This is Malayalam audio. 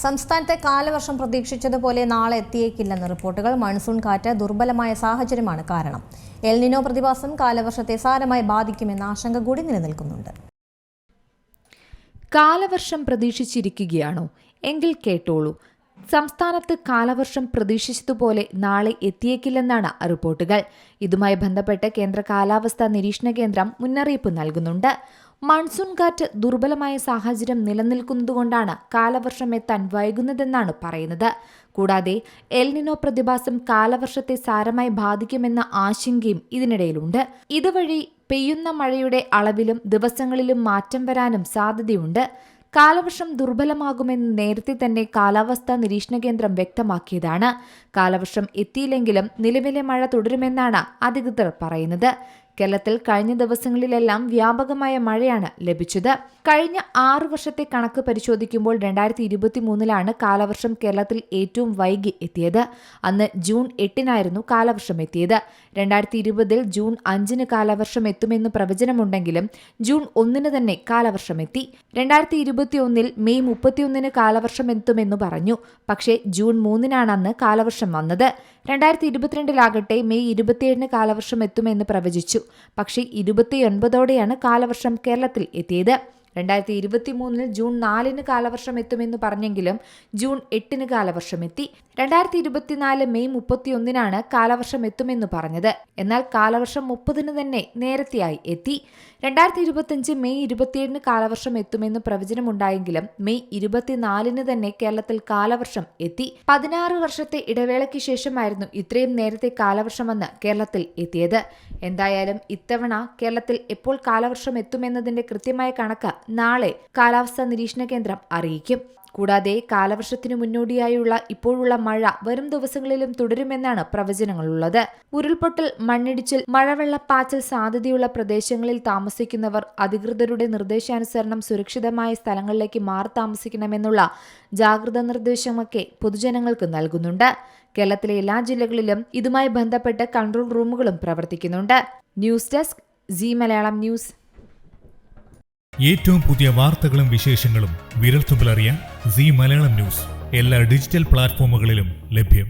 സംസ്ഥാനത്തെ കാലവർഷം പ്രതീക്ഷിച്ചതുപോലെ നാളെ എത്തിയേക്കില്ലെന്ന് റിപ്പോർട്ടുകൾ. മൺസൂൺ കാറ്റ് ദുർബലമായ സാഹചര്യമാണ് കാരണം. എൽ നിനോ പ്രതിഭാസം കാലവർഷത്തെ സാരമായി ബാധിക്കുമെന്ന ആശങ്ക കൂടി നിലനിൽക്കുന്നുണ്ട്. കാലവർഷം പ്രതീക്ഷിച്ചിരിക്കുകയാണോ? എങ്കിൽ കേട്ടോളൂ. സംസ്ഥാനത്ത് കാലവർഷം പ്രതീക്ഷിച്ചതുപോലെ നാളെ എത്തിയേക്കില്ലെന്നാണ് റിപ്പോർട്ടുകൾ. ഇതുമായി ബന്ധപ്പെട്ട് കേന്ദ്ര കാലാവസ്ഥാ നിരീക്ഷണ കേന്ദ്രം മുന്നറിയിപ്പ് നൽകുന്നുണ്ട്. മൺസൂൺ കാറ്റ് ദുർബലമായ സാഹചര്യം നിലനിൽക്കുന്നതുകൊണ്ടാണ് കാലവർഷം എത്താൻ വൈകുന്നതെന്നാണ് പറയുന്നത്. കൂടാതെ എൽ നിനോ പ്രതിഭാസം കാലവർഷത്തെ സാരമായി ബാധിക്കുമെന്ന ആശങ്കയും ഇതിനിടയിലുണ്ട്. ഇതുവഴി പെയ്യുന്ന മഴയുടെ അളവിലും ദിവസങ്ങളിലും മാറ്റം വരാനും സാധ്യതയുണ്ട്. കാലവർഷം ദുർബലമാകുമെന്ന് നേരത്തെ തന്നെ കാലാവസ്ഥാ നിരീക്ഷണ കേന്ദ്രം വ്യക്തമാക്കിയതാണ്. കാലവർഷം എത്തിയില്ലെങ്കിലും നിലവിലെ മഴ തുടരുമെന്നാണ് അധികൃതർ പറയുന്നത്. കേരളത്തിൽ കഴിഞ്ഞ ദിവസങ്ങളിലെല്ലാം വ്യാപകമായ മഴയാണ് ലഭിച്ചത്. കഴിഞ്ഞ 6 വർഷത്തെ കണക്ക് പരിശോധിക്കുമ്പോൾ 2023 കാലവർഷം കേരളത്തിൽ ഏറ്റവും വൈകി എത്തിയത്. അന്ന് ജൂൺ 8 കാലവർഷം എത്തിയത്. 2020 ജൂൺ 5 കാലവർഷം എത്തുമെന്ന് പ്രവചനമുണ്ടെങ്കിലും ജൂൺ 1 തന്നെ കാലവർഷം എത്തി. 2021 മെയ് 31 കാലവർഷം എത്തുമെന്ന് പറഞ്ഞു. പക്ഷേ ജൂൺ 3 അന്ന് കാലവർഷം വന്നത്. 2022 മെയ് 27 കാലവർഷം എത്തുമെന്ന് പ്രവചിച്ചു. പക്ഷേ 29 കാലവർഷം കേരളത്തിൽ എത്തിയത്. 2023 ജൂൺ 4 കാലവർഷം എത്തുമെന്ന് പറഞ്ഞെങ്കിലും ജൂൺ 8 കാലവർഷം എത്തി. 2024 മെയ് 31 കാലവർഷം എത്തുമെന്ന് പറഞ്ഞത്. എന്നാൽ കാലവർഷം 30 തന്നെ നേരത്തെയായി എത്തി. 2025 മെയ് 27 കാലവർഷം എത്തുമെന്ന് പ്രവചനമുണ്ടായെങ്കിലും മെയ് 24 തന്നെ കേരളത്തിൽ കാലവർഷം എത്തി. 16 വർഷത്തെ ഇടവേളയ്ക്ക് ശേഷമായിരുന്നു ഇത്രയും നേരത്തെ കാലവർഷമെന്ന് കേരളത്തിൽ എത്തിയത്. എന്തായാലും ഇത്തവണ കേരളത്തിൽ എപ്പോൾ കാലവർഷം എത്തുമെന്നതിന്റെ കൃത്യമായ കണക്ക് നാളെ കാലാവസ്ഥാ നിരീക്ഷണ കേന്ദ്രം അറിയിക്കും. കൂടാതെ കാലവർഷത്തിനു മുന്നോടിയായുള്ള ഇപ്പോഴുള്ള മഴ വരും ദിവസങ്ങളിലും തുടരുമെന്നാണ് പ്രവചനങ്ങളുള്ളത്. ഉരുൾപൊട്ടൽ, മണ്ണിടിച്ചിൽ, മഴവെള്ളപ്പാച്ചൽ സാധ്യതയുള്ള പ്രദേശങ്ങളിൽ താമസിക്കുന്നവർ അധികൃതരുടെ നിർദ്ദേശാനുസരണം സുരക്ഷിതമായ സ്ഥലങ്ങളിലേക്ക് മാറി താമസിക്കണമെന്നുള്ള ജാഗ്രതാ നിർദ്ദേശമൊക്കെ പൊതുജനങ്ങൾക്ക് നൽകുന്നുണ്ട്. കേരളത്തിലെ എല്ലാ ജില്ലകളിലും ഇതുമായി ബന്ധപ്പെട്ട് കൺട്രോൾ റൂമുകളും പ്രവർത്തിക്കുന്നുണ്ട്. News desk Zee Malayalam news. ഏറ്റവും പുതിയ വാർത്തകളും വിശേഷങ്ങളും വിരൽത്തുമ്പിലറിയാൻ സീ മലയാളം ന്യൂസ് എല്ലാ ഡിജിറ്റൽ പ്ലാറ്റ്ഫോമുകളിലും ലഭ്യം.